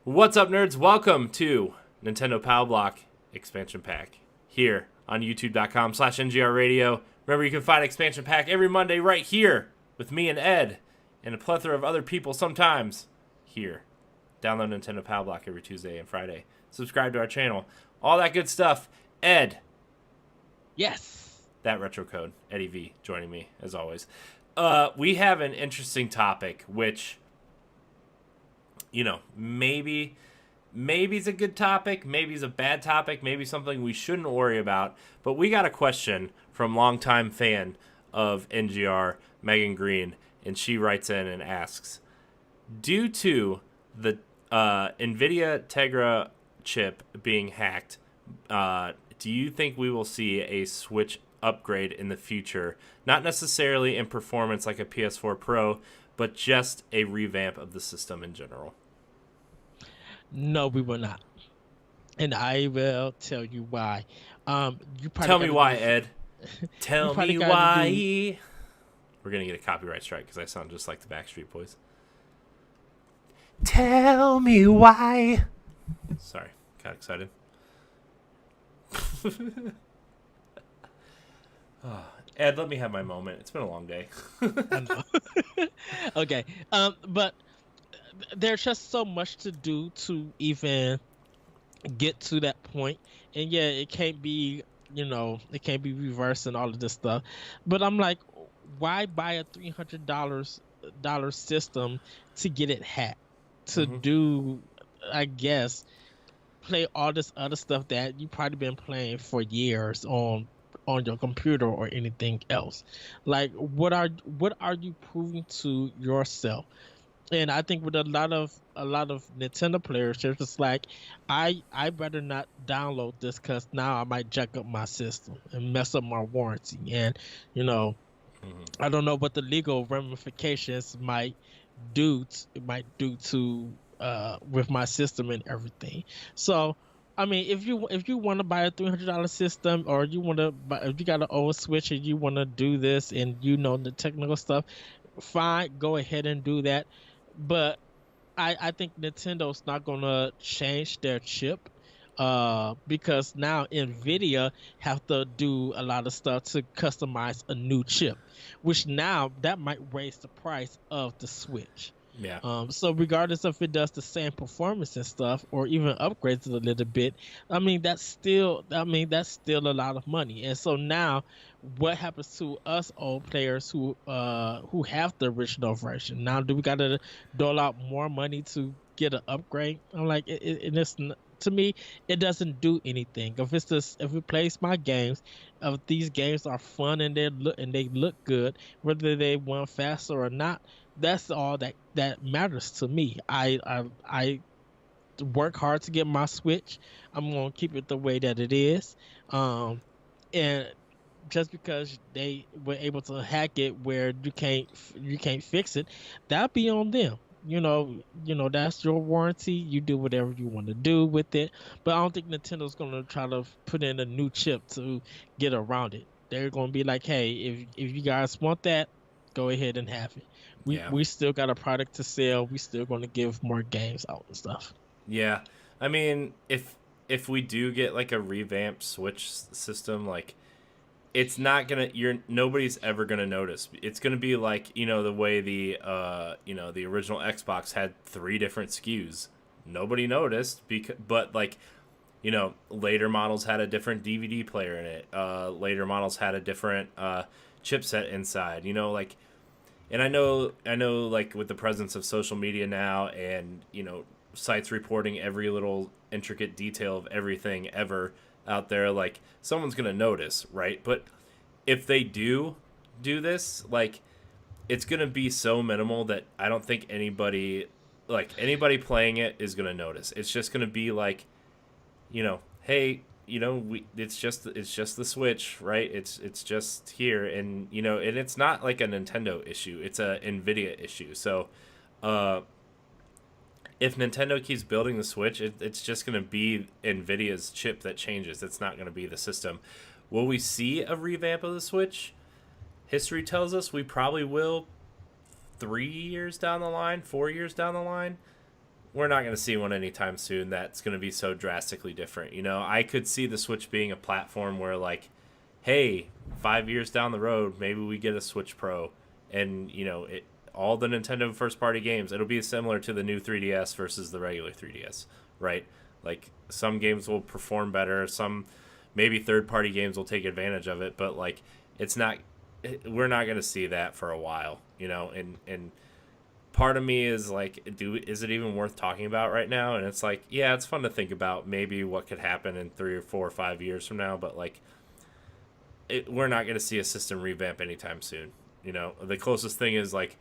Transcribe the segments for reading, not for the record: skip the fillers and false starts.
What's up, nerds? Welcome to Nintendo Power Block Expansion Pack here on youtube.com/NGR Radio. Remember, you can find Expansion Pack every Monday right here with me and Ed and a plethora of other people sometimes here. Download Nintendo Power Block every Tuesday and Friday. Subscribe to our channel. All that good stuff. Ed. Yes. That retro code. Eddie V joining me as always. We have an interesting topic, which, you know, maybe it's a good topic, maybe it's a bad topic, maybe something we shouldn't worry about. But we got a question from longtime fan of NGR, Megan Green, and she writes in and asks, due to the NVIDIA Tegra chip being hacked, do you think we will see a Switch upgrade in the future? Not necessarily in performance like a PS4 Pro, but just a revamp of the system in general. No, we will not. And I will tell you why. You probably Tell me why, Ed. Tell me why. We're going to get a copyright strike because I sound just like the Backstreet Boys. Tell me why. Sorry, got excited. Ed, let me have my moment. It's been a long day. I know. Okay. But there's just so much to do to even get to that point. And yeah, it can't be, it can't be reversed and all of this stuff. But I'm like, why buy a $300 system to get it hacked? To do, I guess, play all this other stuff that you probably been playing for years on your computer or anything else. Like, what are you proving to yourself? And I think with a lot of Nintendo players, they're just like, I better not download this because now I might jack up my system and mess up my warranty. And I don't know what the legal ramifications might do to with my system and everything. So I mean, if you want to buy a $300 system, or if you got an old Switch and you want to do this and the technical stuff, fine, go ahead and do that. But I think Nintendo's not gonna change their chip, because now Nvidia have to do a lot of stuff to customize a new chip, which now that might raise the price of the Switch. Yeah. So regardless if it does the same performance and stuff, or even upgrades it a little bit, that's still a lot of money. And so now, what happens to us old players who have the original version? Now, do we gotta dole out more money to get an upgrade? I'm like, to me, it doesn't do anything. If it plays my games, if these games are fun and they look good, whether they run faster or not, that's all that matters to me. I work hard to get my Switch. I'm gonna keep it the way that it is. And just because they were able to hack it where you can't fix it, that'll be on them. That's your warranty. You do whatever you want to do with it. But I don't think Nintendo's gonna try to put in a new chip to get around it. They're gonna be like, hey, if you guys want that, go ahead and have it. We still got a product to sell. We still going to give more games out and stuff. Yeah. I mean, if we do get like a revamped Switch system, like, it's not gonna nobody's ever gonna notice. It's gonna be like, the way the the original Xbox had 3 different SKUs. Nobody noticed but like, later models had a different DVD player in it. Later models had a different chipset inside. Like. And I know, like, with the presence of social media now and, sites reporting every little intricate detail of everything ever out there, like, someone's going to notice, right? But if they do this, like, it's going to be so minimal that I don't think anybody playing it is going to notice. It's just going to be like, hey, it's just the Switch, right? It's just here, and and it's not like a Nintendo issue; it's a NVIDIA issue. So, if Nintendo keeps building the Switch, it's just going to be NVIDIA's chip that changes. It's not going to be the system. Will we see a revamp of the Switch? History tells us we probably will. 3 years down the line, 4 years down the line. we're not going to see one anytime soon that's going to be so drastically different. You know, I could see the Switch being a platform where, like, hey, 5 years down the road, maybe we get a Switch Pro, and you know, all the Nintendo first party games, it'll be similar to the new 3DS versus the regular 3DS, right? Like, some games will perform better, some maybe third party games will take advantage of it, but like, it's not. We're not going to see that for a while, you know, and part of me is like, is it even worth talking about right now? And it's like, yeah, it's fun to think about maybe what could happen in 3 or 4 or 5 years from now, but like, we're not going to see a system revamp anytime soon. You know, the closest thing is like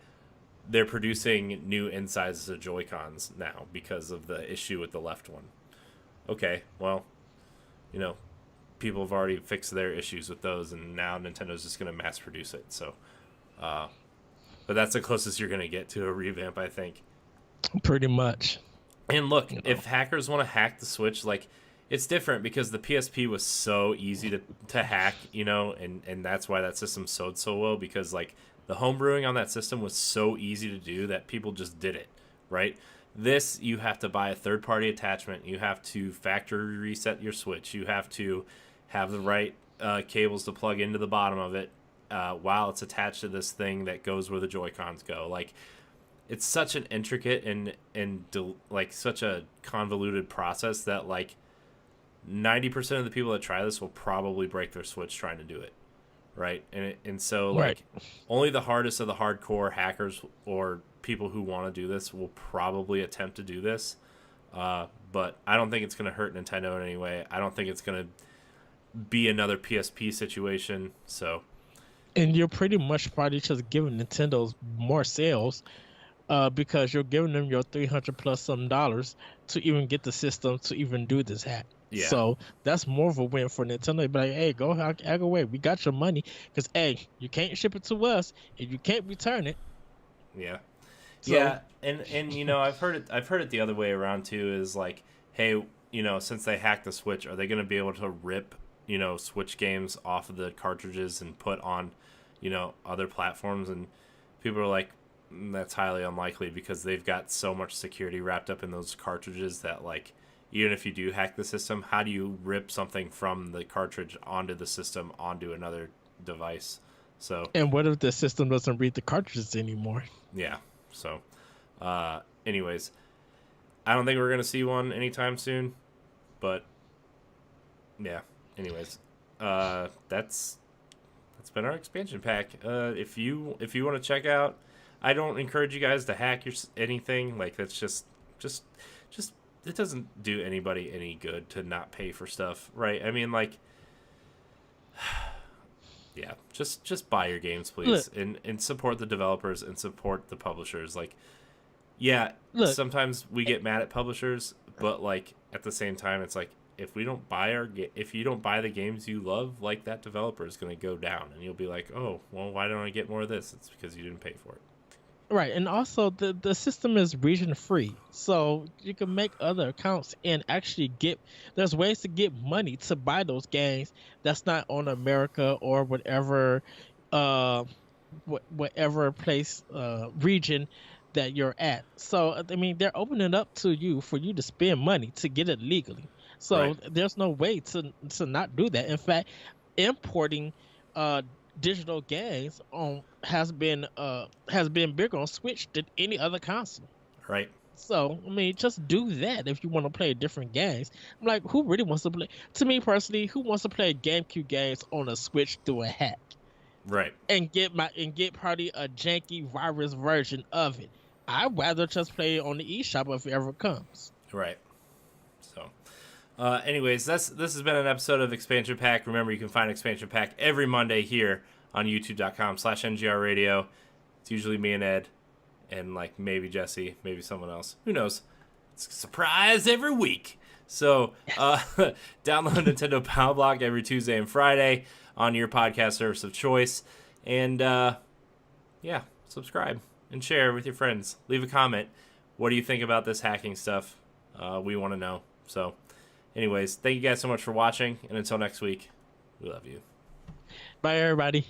they're producing new insides of Joy-Cons now because of the issue with the left one. Okay, well, you know, people have already fixed their issues with those, and now Nintendo's just going to mass produce it. So, but that's the closest you're going to get to a revamp, I think. Pretty much. And look, if hackers want to hack the Switch, like, it's different because the PSP was so easy to hack, you know, and that's why that system sold so well, because like the homebrewing on that system was so easy to do that people just did it, right? This, you have to buy a third-party attachment. You have to factory reset your Switch. You have to have the right cables to plug into the bottom of it while it's attached to this thing that goes where the Joy-Cons go. Like, it's such an intricate and like such a convoluted process that like 90% of the people that try this will probably break their Switch trying to do it, right? And so like only the hardest of the hardcore hackers or people who want to do this will probably attempt to do this. But I don't think it's going to hurt Nintendo in any way. I don't think it's going to be another PSP situation. So, and you're pretty much probably just giving Nintendo's more sales. Because you're giving them your $300 plus some dollars to even get the system to even do this hack. yeah. So that's more of a win for Nintendo. They'd be like, hey, go hack away. We got your money. Because, hey, you can't ship it to us and you can't return it. Yeah. So, yeah. And you know, I've heard it the other way around too, is like, hey, you know, since they hacked the Switch, are they going to be able to rip, you know, Switch games off of the cartridges and put on, you know, other platforms? And people are like, that's highly unlikely because they've got so much security wrapped up in those cartridges that like, even if you do hack the system, how do you rip something from the cartridge onto the system onto another device? So, and what if the system doesn't read the cartridges anymore? yeah. So, anyways, I don't think we're going to see one anytime soon, but yeah. Anyways, that's been our expansion pack. If you want to check out, I don't encourage you guys to hack anything. Like, that's just it doesn't do anybody any good to not pay for stuff, right? I mean, like, yeah, just buy your games, please. Look, and support the developers and support the publishers. Like, yeah, look, sometimes we get mad at publishers, but like at the same time, it's like, if you don't buy the games you love, like, that developer is going to go down, and you'll be like, oh, well, why don't I get more of this? It's because you didn't pay for it. Right, and also the system is region free, so you can make other accounts and actually there's ways to get money to buy those games that's not on America or whatever place region that you're at. So I mean, they're opening it up to you for you to spend money to get it legally. So right. There's no way to not do that. In fact, importing digital games has been bigger on Switch than any other console. Right. So I mean, just do that if you want to play different games. I'm like, who really wants to play? To me personally, who wants to play GameCube games on a Switch through a hack? Right. And get probably a janky virus version of it. I'd rather just play it on the eShop if it ever comes. Right. So. Anyways, this has been an episode of Expansion Pack. Remember, you can find Expansion Pack every Monday here on youtube.com/NGR Radio. It's usually me and Ed, and like maybe Jesse, maybe someone else. Who knows? It's a surprise every week. So download Nintendo Power Block every Tuesday and Friday on your podcast service of choice. And yeah, subscribe and share with your friends. Leave a comment. What do you think about this hacking stuff? We want to know. So anyways, thank you guys so much for watching, and until next week, we love you. Bye, everybody.